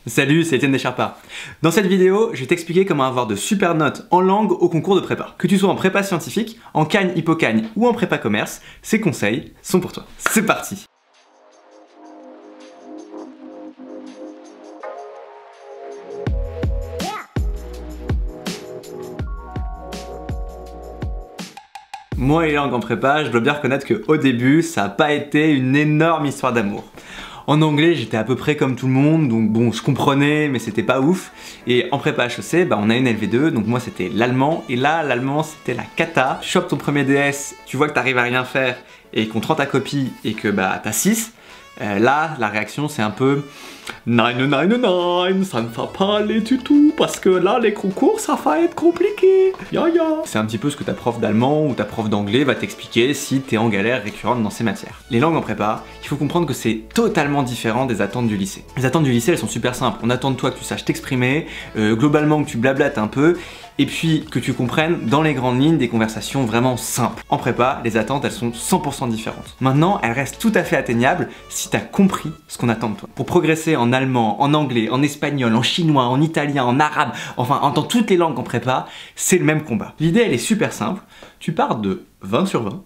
Salut, c'est Etienne Descharpas. Dans cette vidéo, je vais t'expliquer comment avoir de super notes en langue au concours de prépa. Que tu sois en prépa scientifique, en Cagne, Hippocagne ou en prépa commerce, ces conseils sont pour toi. C'est parti! Moi, les langues en prépa, je dois bien reconnaître qu'au début, ça n'a pas été une énorme histoire d'amour. En anglais, j'étais à peu près comme tout le monde, donc bon, je comprenais, mais c'était pas ouf. Et en prépa HEC, on a une LV2, donc moi c'était l'allemand, et là, l'allemand c'était la cata. Tu chopes ton premier DS, tu vois que t'arrives à rien faire, et qu'on te rend ta copie, et que t'as 6, là, la réaction c'est un peu... Nein, ça ne va pas aller du tout, parce que là, les concours, ça va être compliqué. C'est un petit peu ce que ta prof d'allemand ou ta prof d'anglais va t'expliquer si t'es en galère récurrente dans ces matières. Les langues en prépa, il faut comprendre que c'est totalement différent des attentes du lycée. Les attentes du lycée, elles sont super simples. On attend de toi que tu saches t'exprimer, globalement que tu blablates un peu, et puis que tu comprennes dans les grandes lignes des conversations vraiment simples. En prépa, les attentes, elles sont 100% différentes. Maintenant, elles restent tout à fait atteignables si t'as compris ce qu'on attend de toi. Pour progresser en allemand, en anglais, en espagnol, en chinois, en italien, en arabe, enfin dans toutes les langues en prépa, c'est le même combat. L'idée, elle est super simple. Tu pars de 20 sur 20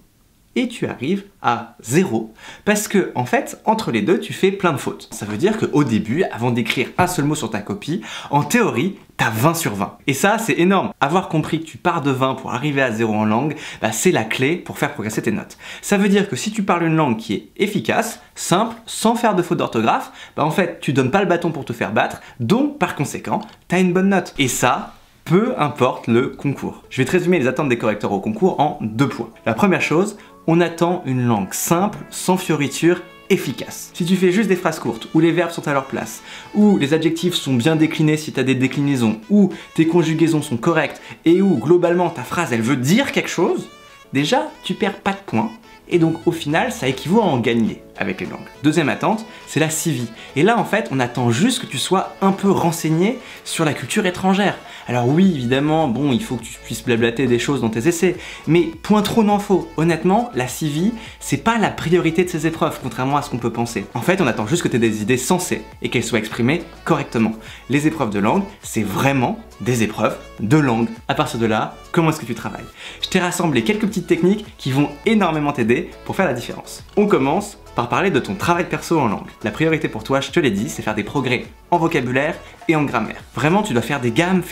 et tu arrives à 0 parce que, en fait, entre les deux, tu fais plein de fautes. Ça veut dire qu'au début, avant d'écrire un seul mot sur ta copie, en théorie, t'as 20 sur 20. Et ça, c'est énorme. Avoir compris que tu pars de 20 pour arriver à 0 en langue, c'est la clé pour faire progresser tes notes. Ça veut dire que si tu parles une langue qui est efficace, simple, sans faire de faute d'orthographe, en fait, tu donnes pas le bâton pour te faire battre, donc, par conséquent, t'as une bonne note. Et ça, peu importe le concours. Je vais te résumer les attentes des correcteurs au concours en 2 points. La première chose, on attend une langue simple, sans fioritures, efficace. Si tu fais juste des phrases courtes, où les verbes sont à leur place, où les adjectifs sont bien déclinés si tu as des déclinaisons, où tes conjugaisons sont correctes, et où globalement ta phrase elle veut dire quelque chose, déjà tu perds pas de points, et donc au final ça équivaut à en gagner avec les langues. Deuxième attente, c'est la CIVI. Et là en fait on attend juste que tu sois un peu renseigné sur la culture étrangère. Alors oui évidemment, il faut que tu puisses blablater des choses dans tes essais, mais point trop n'en faut. Honnêtement, la CIVI, c'est pas la priorité de ces épreuves, contrairement à ce qu'on peut penser. En fait on attend juste que tu aies des idées sensées et qu'elles soient exprimées correctement. Les épreuves de langue, c'est vraiment des épreuves de langue. À partir de là, comment est-ce que tu travailles? Je t'ai rassemblé quelques petites techniques qui vont énormément t'aider pour faire la différence. On commence par parler de ton travail perso en langue. La priorité pour toi, je te l'ai dit, c'est faire des progrès en vocabulaire et en grammaire. Vraiment, tu dois faire des gammes,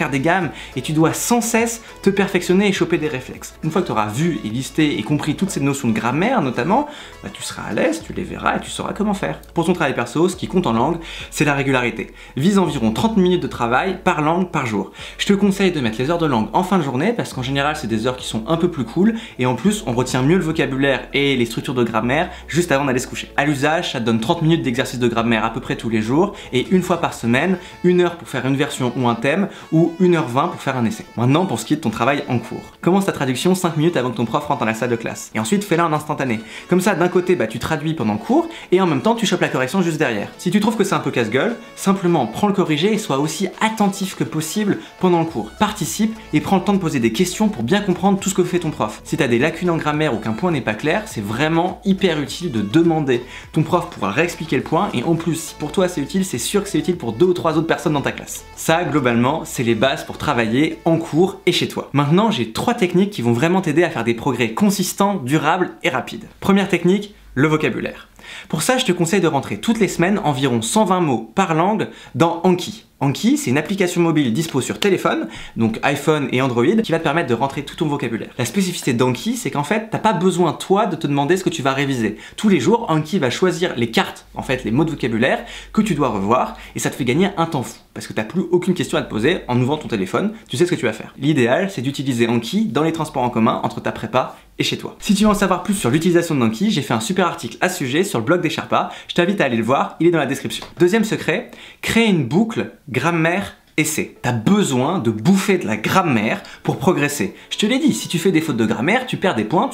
et tu dois sans cesse te perfectionner et choper des réflexes. Une fois que tu auras vu et listé et compris toutes ces notions de grammaire notamment, tu seras à l'aise, tu les verras et tu sauras comment faire. Pour ton travail perso, ce qui compte en langue, c'est la régularité. Vise environ 30 minutes de travail par langue par jour. Je te conseille de mettre les heures de langue en fin de journée parce qu'en général, c'est des heures qui sont un peu plus cool et en plus, on retient mieux le vocabulaire et les structures de grammaire juste avant d'aller se coucher. À l'usage, ça te donne 30 minutes d'exercice de grammaire à peu près tous les jours et une fois par semaine, 1 heure pour faire une version ou un thème ou 1h20 pour faire un essai. Maintenant, pour ce qui est de ton travail en cours. Commence ta traduction 5 minutes avant que ton prof rentre dans la salle de classe. Et ensuite, fais-la en instantané. Comme ça, d'un côté, tu traduis pendant le cours et en même temps, tu chopes la correction juste derrière. Si tu trouves que c'est un peu casse-gueule, simplement prends le corrigé et sois aussi attentif que possible pendant le cours. Participe et prends le temps de poser des questions pour bien comprendre tout ce que fait ton prof. Si tu as des lacunes en grammaire ou qu'un point n'est pas clair, c'est vraiment hyper utile de demander. Ton prof pourra réexpliquer le point et en plus, si pour toi c'est utile, c'est sûr que c'est utile pour 2 ou 3 autres personnes dans ta classe. Ça, globalement, c'est les bases pour travailler en cours et chez toi. Maintenant, j'ai 3 techniques qui vont vraiment t'aider à faire des progrès consistants, durables et rapides. Première technique, le vocabulaire. Pour ça, je te conseille de rentrer toutes les semaines environ 120 mots par langue dans Anki. Anki, c'est une application mobile dispo sur téléphone, donc iPhone et Android, qui va te permettre de rentrer tout ton vocabulaire. La spécificité d'Anki, c'est qu'en fait, t'as pas besoin toi de te demander ce que tu vas réviser. Tous les jours, Anki va choisir les cartes, en fait les mots de vocabulaire que tu dois revoir, et ça te fait gagner un temps fou, parce que t'as plus aucune question à te poser en ouvrant ton téléphone, tu sais ce que tu vas faire. L'idéal, c'est d'utiliser Anki dans les transports en commun entre ta prépa et chez toi. Si tu veux en savoir plus sur l'utilisation d'Anki, j'ai fait un super article à ce sujet sur le blog Descharpas, je t'invite à aller le voir, il est dans la description. Deuxième secret, créer une boucle grammaire essai. T'as besoin de bouffer de la grammaire pour progresser. Je te l'ai dit, si tu fais des fautes de grammaire, tu perds des points,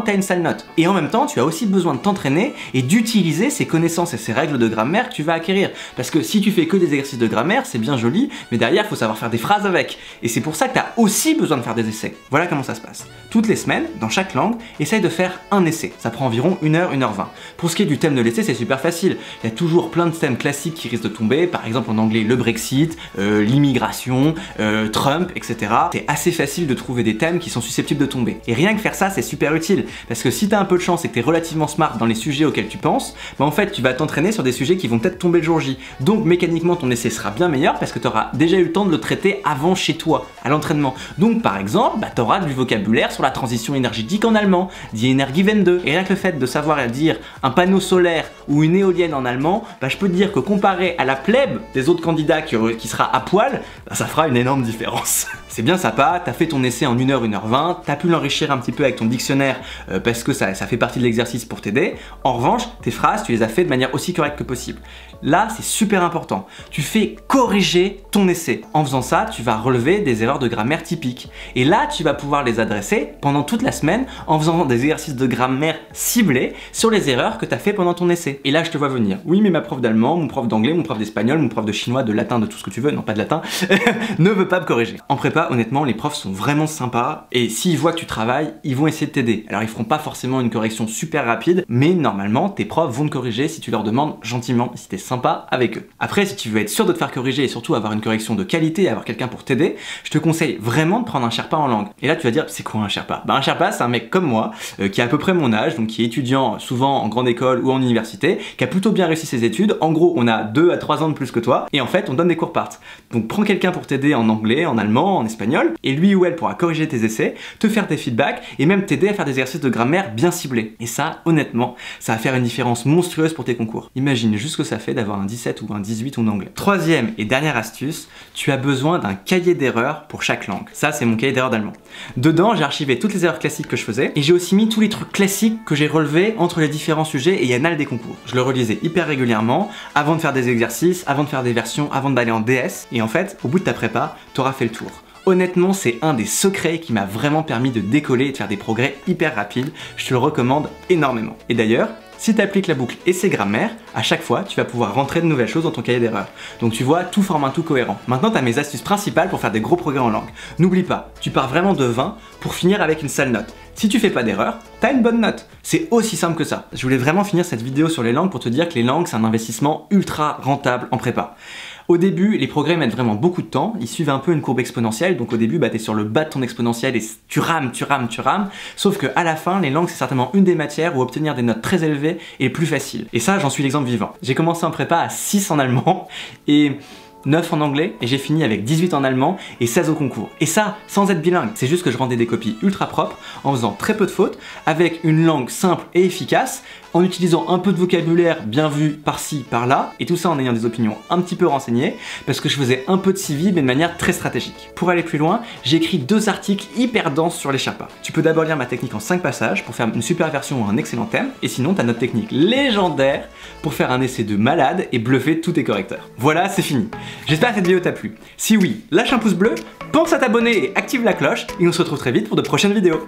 t'as une sale note. Et en même temps, tu as aussi besoin de t'entraîner et d'utiliser ces connaissances et ces règles de grammaire que tu vas acquérir. Parce que si tu fais que des exercices de grammaire, c'est bien joli, mais derrière, il faut savoir faire des phrases avec. Et c'est pour ça que tu as aussi besoin de faire des essais. Voilà comment ça se passe. Toutes les semaines, dans chaque langue, essaye de faire un essai. Ça prend environ 1h, 1h20. Pour ce qui est du thème de l'essai, c'est super facile. Il y a toujours plein de thèmes classiques qui risquent de tomber. Par exemple, en anglais, le Brexit, l'immigration, Trump, etc. C'est assez facile de trouver des thèmes qui sont susceptibles de tomber. Et rien que faire ça, c'est super utile. Parce que si tu as un peu de chance et que tu es relativement smart dans les sujets auxquels tu penses, bah en fait, tu vas t'entraîner sur des sujets qui vont peut-être tomber le jour J. Donc mécaniquement, ton essai sera bien meilleur parce que tu auras déjà eu le temps de le traiter avant chez toi, à l'entraînement. Donc par exemple, bah, tu auras du vocabulaire sur la transition énergétique en allemand, die Energiewende. Et rien que le fait de savoir dire un panneau solaire ou une éolienne en allemand, bah, je peux te dire que comparé à la plèbe des autres candidats qui sera à poil, bah, ça fera une énorme différence. C'est bien sympa, t'as fait ton essai en 1h, 1h20, t'as pu l'enrichir un petit peu avec ton dictionnaire parce que ça fait partie de l'exercice pour t'aider. En revanche, tes phrases, tu les as fait de manière aussi correcte que possible. Là, c'est super important. Tu fais corriger ton essai. En faisant ça, tu vas relever des erreurs de grammaire typiques. Et là, tu vas pouvoir les adresser pendant toute la semaine en faisant des exercices de grammaire ciblés sur les erreurs que tu as fait pendant ton essai. Et là, je te vois venir. Oui, mais ma prof d'allemand, mon prof d'anglais, mon prof d'espagnol, mon prof de chinois, de latin, de tout ce que tu veux, non pas de latin, ne veut pas me corriger. En prépa, honnêtement, les profs sont vraiment sympas et s'ils voient que tu travailles, ils vont essayer de t'aider. Alors, ils feront pas forcément une correction super rapide, mais normalement, tes profs vont te corriger si tu leur demandes gentiment, si t'es sympa avec eux. Après, si tu veux être sûr de te faire corriger et surtout avoir une correction de qualité et avoir quelqu'un pour t'aider, je te conseille vraiment de prendre un Sherpa en langue. Et là, tu vas dire, c'est quoi un Sherpa? Bah, un Sherpa, c'est un mec comme moi, qui a à peu près mon âge, donc qui est étudiant souvent en grande école ou en université, qui a plutôt bien réussi ses études. En gros, on a 2 à 3 ans de plus que toi, et en fait, on donne des cours part. Donc, prends quelqu'un pour t'aider en anglais, en allemand, en espagnol, et lui ou elle pourra corriger tes essais, te faire des feedbacks, et même t'aider à faire des exercices de grammaire bien ciblés. Et ça, honnêtement, ça va faire une différence monstrueuse pour tes concours. Imagine juste ce que ça fait d'avoir un 17 ou un 18 en anglais. Troisième et dernière astuce, tu as besoin d'un cahier d'erreurs pour chaque langue. Ça, c'est mon cahier d'erreurs d'allemand. Dedans, j'ai archivé toutes les erreurs classiques que je faisais et j'ai aussi mis tous les trucs classiques que j'ai relevés entre les différents sujets et annales des concours. Je le relisais hyper régulièrement avant de faire des exercices, avant de faire des versions, avant d'aller en DS. Et en fait, au bout de ta prépa, t'auras fait le tour. Honnêtement, c'est un des secrets qui m'a vraiment permis de décoller et de faire des progrès hyper rapides. Je te le recommande énormément. Et d'ailleurs, si tu appliques la boucle essai-grammaire, à chaque fois, tu vas pouvoir rentrer de nouvelles choses dans ton cahier d'erreurs. Donc tu vois, tout forme un tout cohérent. Maintenant, tu as mes astuces principales pour faire des gros progrès en langue. N'oublie pas, tu pars vraiment de 20 pour finir avec une sale note. Si tu fais pas d'erreur, t'as une bonne note. C'est aussi simple que ça. Je voulais vraiment finir cette vidéo sur les langues pour te dire que les langues, c'est un investissement ultra rentable en prépa. Au début, les progrès mettent vraiment beaucoup de temps, ils suivent un peu une courbe exponentielle, donc au début, bah, t'es sur le bas de ton exponentielle et tu rames, sauf qu'à la fin, les langues, c'est certainement une des matières où obtenir des notes très élevées est plus facile. Et ça, j'en suis l'exemple vivant. J'ai commencé en prépa à 6 en allemand, et 9 en anglais, et j'ai fini avec 18 en allemand et 16 au concours. Et ça, sans être bilingue. C'est juste que je rendais des copies ultra propres, en faisant très peu de fautes, avec une langue simple et efficace, en utilisant un peu de vocabulaire bien vu par-ci, par-là, et tout ça en ayant des opinions un petit peu renseignées, parce que je faisais un peu de civi, mais de manière très stratégique. Pour aller plus loin, j'ai écrit 2 articles hyper denses sur les Sherpas. Tu peux d'abord lire ma technique en 5 passages pour faire une super version ou un excellent thème, et sinon t'as notre technique légendaire pour faire un essai de malade et bluffer tous tes correcteurs. Voilà, c'est fini. J'espère que cette vidéo t'a plu. Si oui, lâche un pouce bleu, pense à t'abonner et active la cloche, et on se retrouve très vite pour de prochaines vidéos.